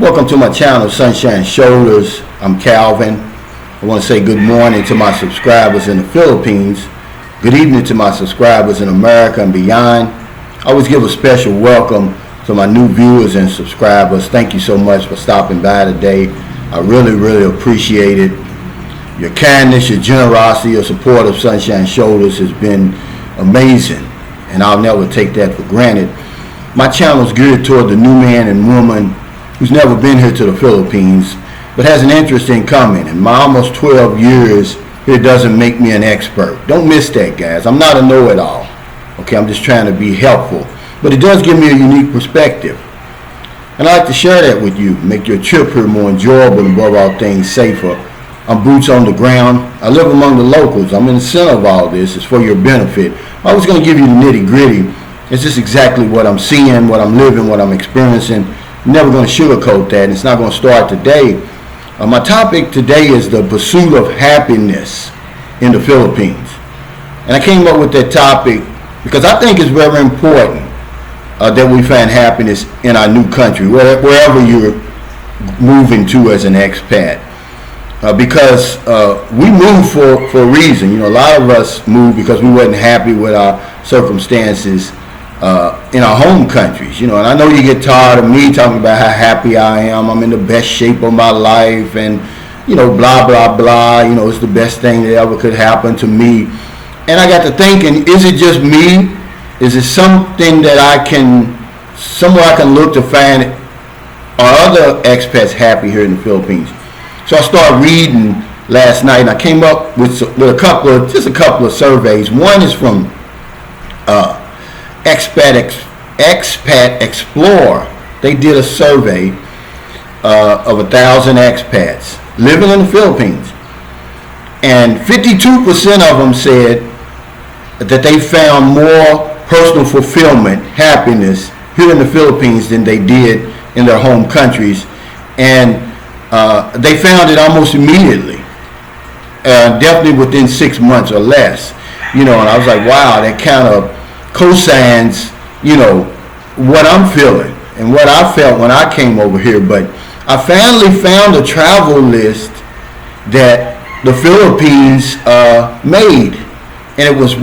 Welcome to my channel, Sunshine Shoulders. I'm Calvin. I want to say good morning to my subscribers in the Philippines. Good evening to my subscribers in America and beyond. I always give a special welcome to my new viewers and subscribers. Thank you so much for stopping by today. I really appreciate it. Your kindness, your generosity, your support of Sunshine Shoulders has been amazing, and I'll never take that for granted. My channel is geared toward the new man and woman who's never been here to the Philippines, but has an interest in coming. And my almost 12 years here doesn't make me an expert. Don't miss that, guys. I'm not a know-it-all. Okay, I'm just trying to be helpful. But it does give me a unique perspective. And I'd like to share that with you, make your trip here more enjoyable and above all things safer. I'm boots on the ground. I live among the locals. I'm in the center of all this. It's for your benefit. I was going to give you the nitty-gritty. It's just exactly what I'm seeing, what I'm living, what I'm experiencing. I'm never going to sugarcoat that, and it's not going to start today. My topic today is the pursuit of happiness in the Philippines. And I came up with that topic because I think it's very important that we find happiness in our new country, wherever you're moving to as an expat. Because we move for a reason. You know, a lot of us move because we wasn't happy with our circumstances in our home countries, and I know you get tired of me talking about how happy I am. I'm in the best shape of my life, and blah blah blah. It's the best thing that ever could happen to me. And I got to thinking, is it just me? Is it something that somewhere I can look to find, are other expats happy here in the Philippines? So I started reading last night, and I came up with a couple of surveys. One is from Expat Explorer. They did a survey of 1,000 expats living in the Philippines, and 52% of them said that they found more personal fulfillment, happiness here in the Philippines than they did in their home countries, and they found it almost immediately, definitely within 6 months or less. And I was like, wow, that kind of cosigns what I'm feeling and what I felt when I came over here. But I finally found a travel list that the Philippines made, and it was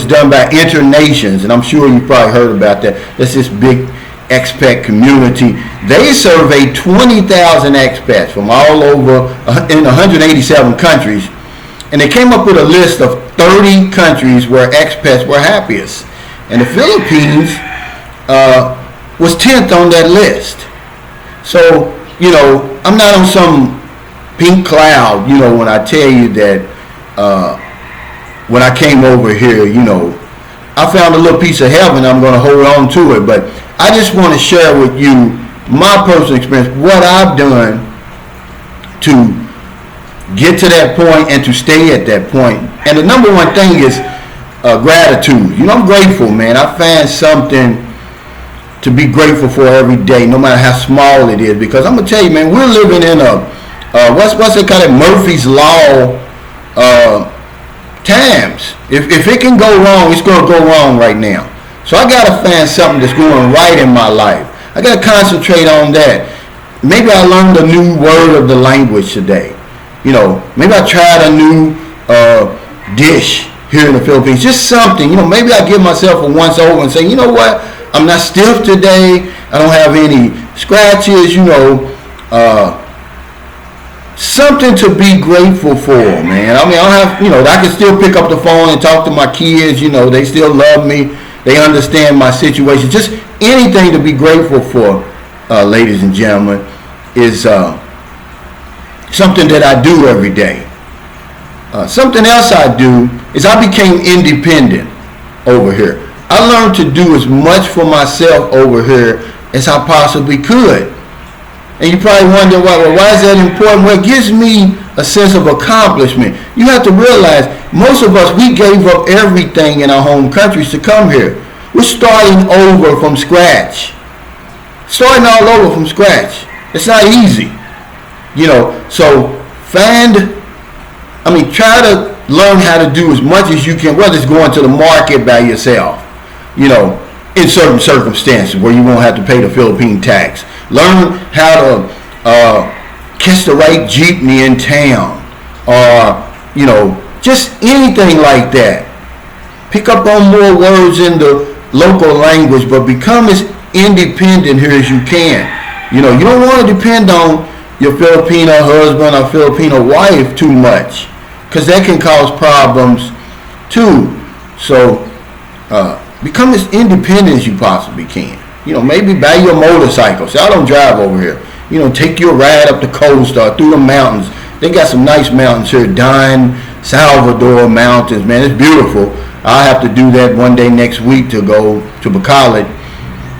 done by Internations, and I'm sure you probably heard about that. That's this big expat community. They surveyed 20,000 expats from all over in 187 countries, and they came up with a list of 30 countries where expats were happiest. And the Philippines was 10th on that list. So, I'm not on some pink cloud, when I tell you that when I came over here, I found a little piece of heaven. I'm going to hold on to it. But I just want to share with you my personal experience, what I've done to get to that point and to stay at that point. And the number one thing is gratitude. I'm grateful, man. I find something to be grateful for every day, no matter how small it is. Because I'm gonna tell you, man, we're living in a what's it called, Murphy's Law times. If it can go wrong, it's gonna go wrong right now. So I gotta find something that's going right in my life. I gotta concentrate on that. Maybe I learned a new word of the language today. Maybe I tried a new dish here in the Philippines, just something, maybe I give myself a once over and say, you know what, I'm not stiff today, I don't have any scratches, something to be grateful for, man. I mean, I don't have, I can still pick up the phone and talk to my kids, they still love me, they understand my situation. Just anything to be grateful for, ladies and gentlemen, is something that I do every day. Something else I do is I became independent over here. I learned to do as much for myself over here as I possibly could. And you probably wonder, why is that important? Well, it gives me a sense of accomplishment. You have to realize, most of us, we gave up everything in our home countries to come here. We're starting over from scratch. Starting all over from scratch. It's not easy. So try to learn how to do as much as you can, whether it's going to the market by yourself, in certain circumstances where you won't have to pay the Philippine tax. Learn how to catch the right jeepney in town, or just anything like that. Pick up on more words in the local language, but become as independent here as you can. You don't want to depend on your Filipino husband or Filipino wife too much, because that can cause problems too. So become as independent as you possibly can. Maybe buy your motorcycle. See, I don't drive over here. Take your ride up the coast or through the mountains. They got some nice mountains here, Don Salvador Mountains, man. It's beautiful. I'll have to do that one day next week to go to Bacolod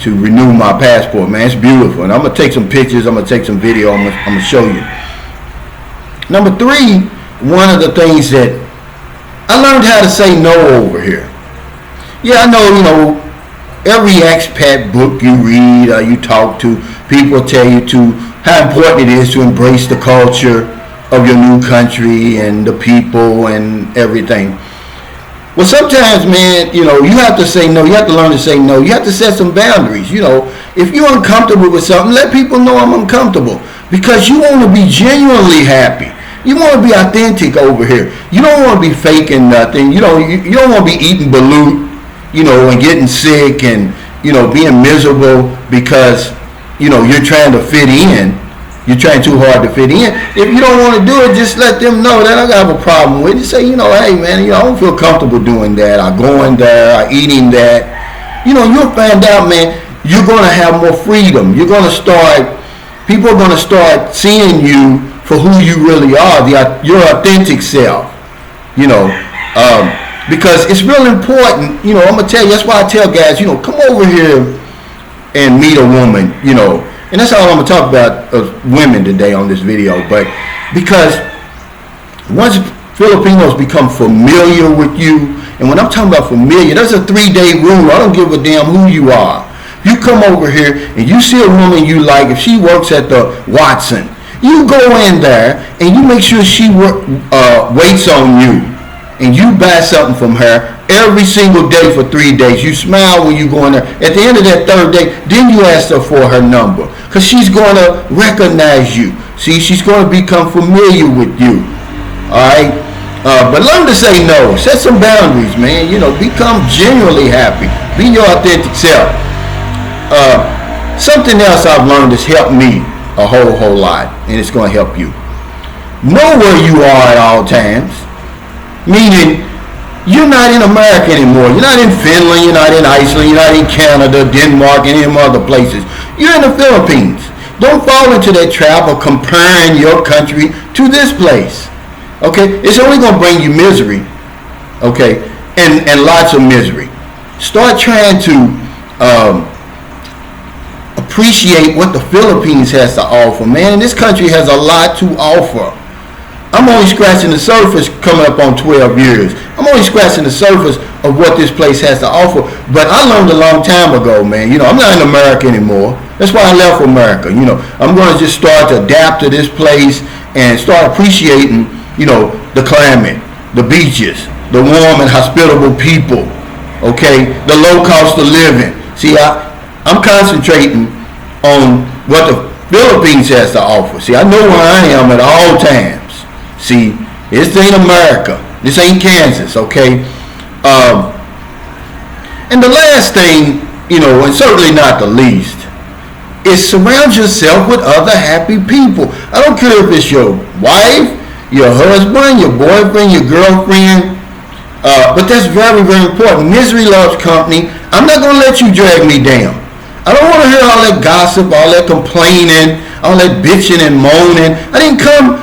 to renew my passport, man. It's beautiful. And I'm going to take some pictures. I'm going to take some video. I'm going to show you. Number 3, one of the things that I learned how to say no over here. Yeah, I know, every expat book you read or you talk to, people tell you how important it is to embrace the culture of your new country and the people and everything. Well, sometimes, man, you have to say no. You have to learn to say no. You have to set some boundaries. If you're uncomfortable with something, let people know I'm uncomfortable, because you want to be genuinely happy. You want to be authentic over here. You don't want to be faking nothing. You don't want to be eating balut, and getting sick and, being miserable because, you're trying to fit in. You're trying too hard to fit in. If you don't want to do it, just let them know that I have a problem with it. Say, hey man, I don't feel comfortable doing that, or going there, or eating that. You'll find out, man, you're going to have more freedom. People are going to start seeing you for who you really are, your authentic self. Because it's real important. I'm going to tell you, that's why I tell guys, come over here and meet a woman, And that's all I'm going to talk about women today on this video. But because once Filipinos become familiar with you, and when I'm talking about familiar, there's a 3-day rule. I don't give a damn who you are. You come over here and you see a woman you like, if she works at the Watson, you go in there and you make sure she waits on you, and you buy something from her every single day for 3 days. You smile when you go in there. At the end of that 3rd day, then you ask her for her number, because she's going to recognize you. See, she's going to become familiar with you. All right? But learn to say no. Set some boundaries, man. Become genuinely happy. Be your authentic self. Something else I've learned has helped me a whole lot, and it's going to help you. Know where you are at all times. Meaning, you're not in America anymore. You're not in Finland. You're not in Iceland. You're not in Canada, Denmark, and any other places. You're in the Philippines. Don't fall into that trap of comparing your country to this place. Okay? It's only going to bring you misery. Okay? And lots of misery. Start trying to appreciate what the Philippines has to offer. Man, this country has a lot to offer. I'm only scratching the surface coming up on 12 years. I'm only scratching the surface of what this place has to offer. But I learned a long time ago, man. I'm not in America anymore. That's why I left America. I'm going to just start to adapt to this place and start appreciating, the climate, the beaches, the warm and hospitable people, okay, the low cost of living. See, I'm concentrating on what the Philippines has to offer. See, I know where I am at all times. See, this ain't America. This ain't Kansas, okay? And the last thing, and certainly not the least, is surround yourself with other happy people. I don't care if it's your wife, your husband, your boyfriend, your girlfriend, but that's very, very important. Misery loves company. I'm not going to let you drag me down. I don't want to hear all that gossip, all that complaining, all that bitching and moaning. I didn't come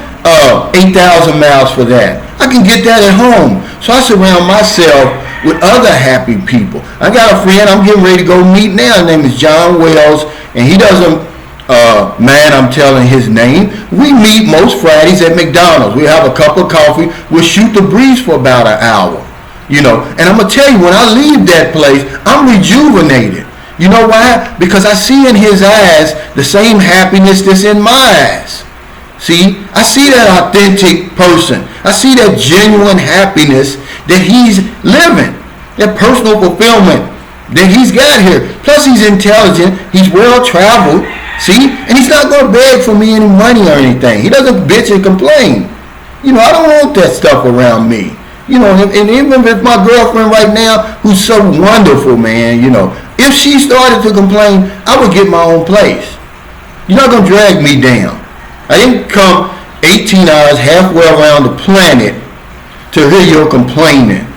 8,000 miles for that. I can get that at home. So I surround myself with other happy people. I got a friend I'm getting ready to go meet now. His name is John Wells, and he doesn't mind I'm telling his name. We meet most Fridays at McDonald's. We have a cup of coffee. We'll shoot the breeze for about an hour. And I'm going to tell you, when I leave that place, I'm rejuvenated. You know why? Because I see in his eyes the same happiness that's in my eyes. See, I see that authentic person. I see that genuine happiness that he's living, that personal fulfillment that he's got here. Plus, he's intelligent. He's well-traveled. See? And he's not going to beg for me any money or anything. He doesn't bitch and complain. You know, I don't want that stuff around me. You know, and even with my girlfriend right now, who's so wonderful, man, you know, if she started to complain, I would get my own place. You're not going to drag me down. I didn't come 18 hours halfway around the planet to hear your complaining.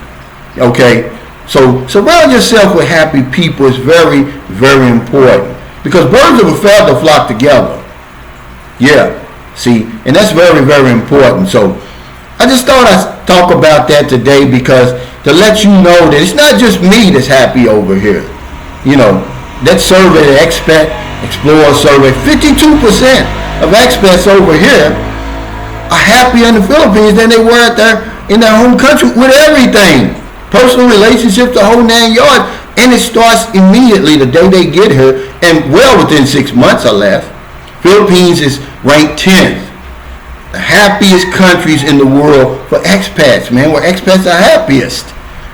Okay? So surround yourself with happy people is very, very important. Because birds of a feather flock together. Yeah. See? And that's very, very important. So I just thought I'd talk about that today because to let you know that it's not just me that's happy over here. You know, that survey, the Expat Explorer survey, 52% of expats over here are happier in the Philippines than they were in their home country with everything. Personal relationships, the whole 9 yards. And it starts immediately the day they get here and well within 6 months or less. Philippines is ranked 10th. The happiest countries in the world for expats, man, where expats are happiest.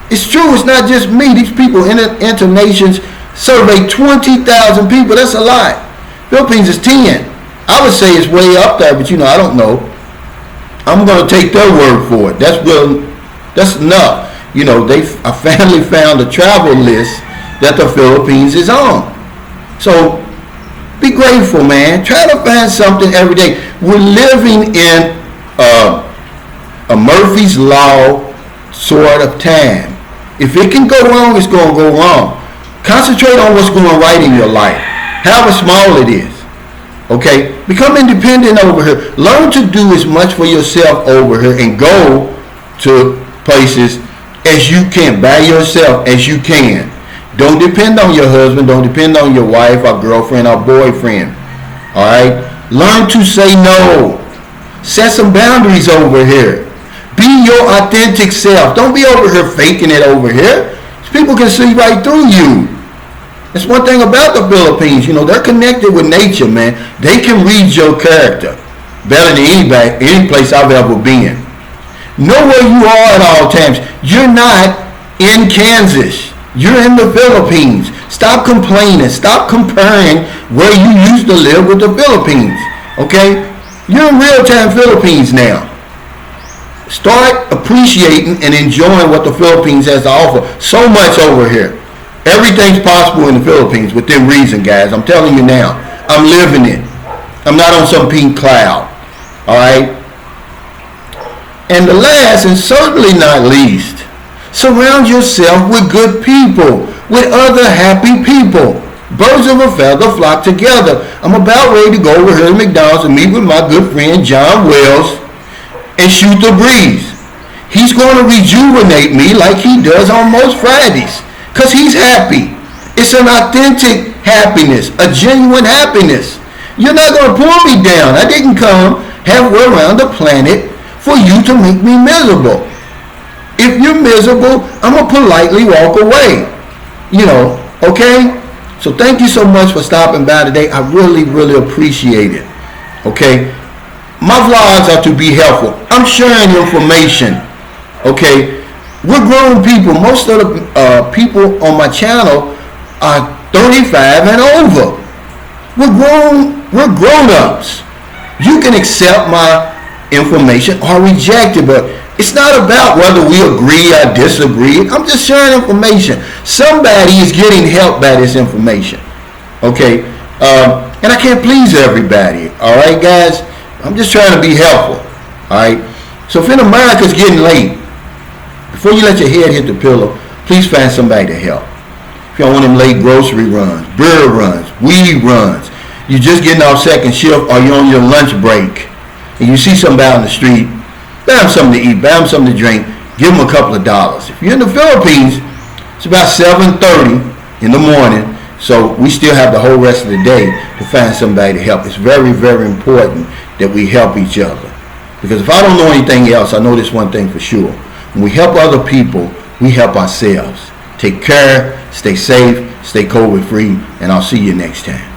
It's true, it's not just me. These people, Internations, surveyed 20,000 people. That's a lot. Philippines is 10. I would say it's way up there, but you know, I don't know. I'm going to take their word for it. That's enough. You know, I finally found a travel list that the Philippines is on. So be grateful, man. Try to find something every day. We're living in a Murphy's Law sort of time. If it can go wrong, it's going to go wrong. Concentrate on what's going right in your life, however small it is. Okay? Become independent over here. Learn to do as much for yourself over here and go to places as you can, by yourself as you can. Don't depend on your husband. Don't depend on your wife or girlfriend or boyfriend. All right? Learn to say no. Set some boundaries over here. Be your authentic self. Don't be over here faking it over here. People can see right through you. That's one thing about the Philippines. You know, they're connected with nature, man. They can read your character better than any place I've ever been. Know where you are at all times. You're not in Kansas. You're in the Philippines. Stop complaining. Stop comparing where you used to live with the Philippines. Okay? You're in real-time Philippines now. Start appreciating and enjoying what the Philippines has to offer. So much over here. Everything's possible in the Philippines within reason, guys. I'm telling you now. I'm living it. I'm not on some pink cloud. All right? And the last, and certainly not least, surround yourself with good people, with other happy people. Birds of a feather flock together. I'm about ready to go over here to McDonald's and meet with my good friend John Wells and shoot the breeze. He's going to rejuvenate me like he does on most Fridays because he's happy. It's an authentic happiness, a genuine happiness. You're not going to pull me down. I didn't come halfway around the planet for you to make me miserable. If you're miserable, I'm going to politely walk away. You know, okay? So thank you so much for stopping by today. I really, really appreciate it. Okay? My vlogs are to be helpful. I'm sharing information. Okay? We're grown people. Most of the people on my channel are 35 and over. We're grown-ups. You can accept my information or reject it, but it's not about whether we agree or disagree. I'm just sharing information. Somebody is getting help by this information. Okay? And I can't please everybody. All right, guys? I'm just trying to be helpful. All right? So if in America it's getting late, before you let your head hit the pillow, please find somebody to help. If you don't want them late grocery runs, beer runs, weed runs, you're just getting off second shift or you're on your lunch break, and you see somebody out in the street, buy them something to eat, buy them something to drink, give them a couple of dollars. If you're in the Philippines, it's about 7:30 in the morning, so we still have the whole rest of the day to find somebody to help. It's very, very important that we help each other. Because if I don't know anything else, I know this one thing for sure. When we help other people, we help ourselves. Take care, stay safe, stay COVID free, and I'll see you next time.